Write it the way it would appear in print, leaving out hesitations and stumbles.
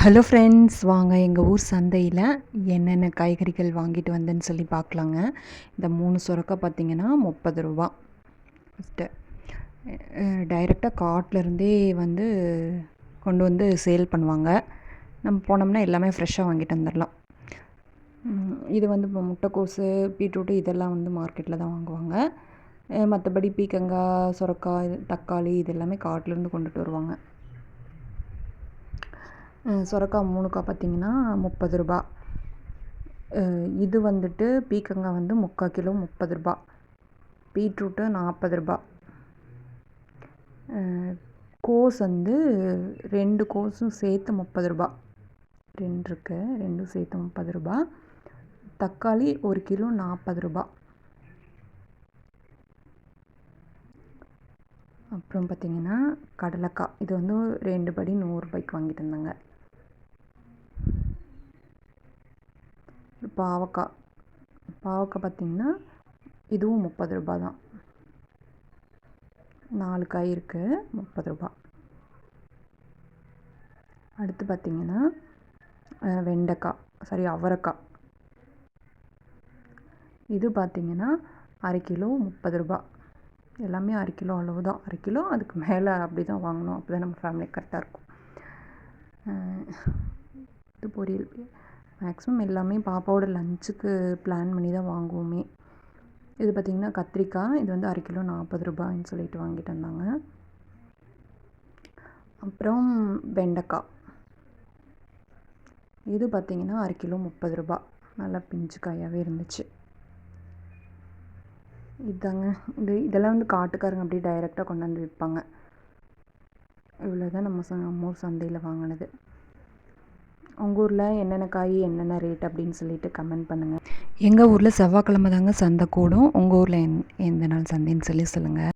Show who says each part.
Speaker 1: Hello friends, வாங்க எங்கள் ஊர் சந்தையில் என்னென்ன காய்கறிகள் வாங்கிட்டு வந்தேன்னு சொல்லி பார்க்கலாங்க. இந்த 3 சுரக்காய் பார்த்திங்கன்னா 30 ரூபா. ஃபஸ்ட்டு டைரெக்டாக காட்டிலருந்தே வந்து கொண்டு வந்து சேல் பண்ணுவாங்க. நம்ம போனோம்னா எல்லாமே ஃப்ரெஷ்ஷாக வாங்கிட்டு வந்துடலாம். இது வந்து இப்போ முட்டைக்கோசு, பீட்ரூட்டு இதெல்லாம் வந்து மார்க்கெட்டில் தான் வாங்குவாங்க. மற்றபடி பீக்கங்காய், சுரக்காய், தக்காளி இது எல்லாமே காட்டிலேருந்து கொண்டுட்டு வருவாங்க. சுரக்காய் 3 பார்த்திங்கன்னா 30 ரூபா. இது வந்துட்டு பீக்கங்காய் வந்து 3/4 கிலோ 30 ரூபா. பீட்ரூட்டு 40 ரூபா. கோஸ் வந்து 2 கோஸும் சேர்த்து 30 ரூபா. 2 இருக்கு, 2 சேர்த்து 30 ரூபா. தக்காளி 1 கிலோ 40 ரூபா. அப்புறம் பார்த்திங்கன்னா கடலைக்காய், இது வந்து 2 படி 100 ரூபாய்க்கு வாங்கிட்டு வந்தாங்க. பாவக்காய் பார்த்திங்கன்னா இதுவும் 30 ரூபா தான். 4 காய் இருக்குது, 30 ரூபா. அடுத்து பார்த்திங்கன்னா அவரைக்காய். இது பார்த்திங்கன்னா அரை கிலோ 30 ரூபா. எல்லாமே அரை கிலோ அளவு தான். அரை கிலோ அதுக்கு மேலே அப்படி தான் வாங்கணும், அப்போ தான் நம்ம ஃபேமிலிக்கு கரெக்டாக இருக்கும். இது பொரியல். மேக்ஸிமம் எல்லாமே பாப்பாவோட லஞ்சுக்கு பிளான் பண்ணி தான் வாங்குவோமே. இது பார்த்திங்கன்னா கத்திரிக்காய், இது வந்து அரை கிலோ 40 ரூபாய்ன்னு சொல்லிட்டு வாங்கிட்டு வந்தாங்க. அப்புறம் வெண்டைக்காய், இது பார்த்திங்கன்னா அரை கிலோ 30 ரூபா. நல்லா பிஞ்சு காயாகவே இருந்துச்சு. இதாங்க, இதெல்லாம் வந்து காட்டுக்காரங்க அப்படியே டைரெக்டாக கொண்டு வந்து விற்பாங்க. இவ்வளோ தான் நம்ம ஊர் சந்தையில் வாங்கினது. உங்கள் ஊரில் என்னென்ன காய் என்னென்ன ரேட் அப்படின்னு சொல்லிட்டு கமெண்ட் பண்ணுங்கள். எங்கள் ஊரில் செவ்வாய்க்கிழமை தாங்க சந்தை கூடும். உங்கள் ஊரில் எந்த நாள் சந்தைன்னு சொல்லுங்கள்.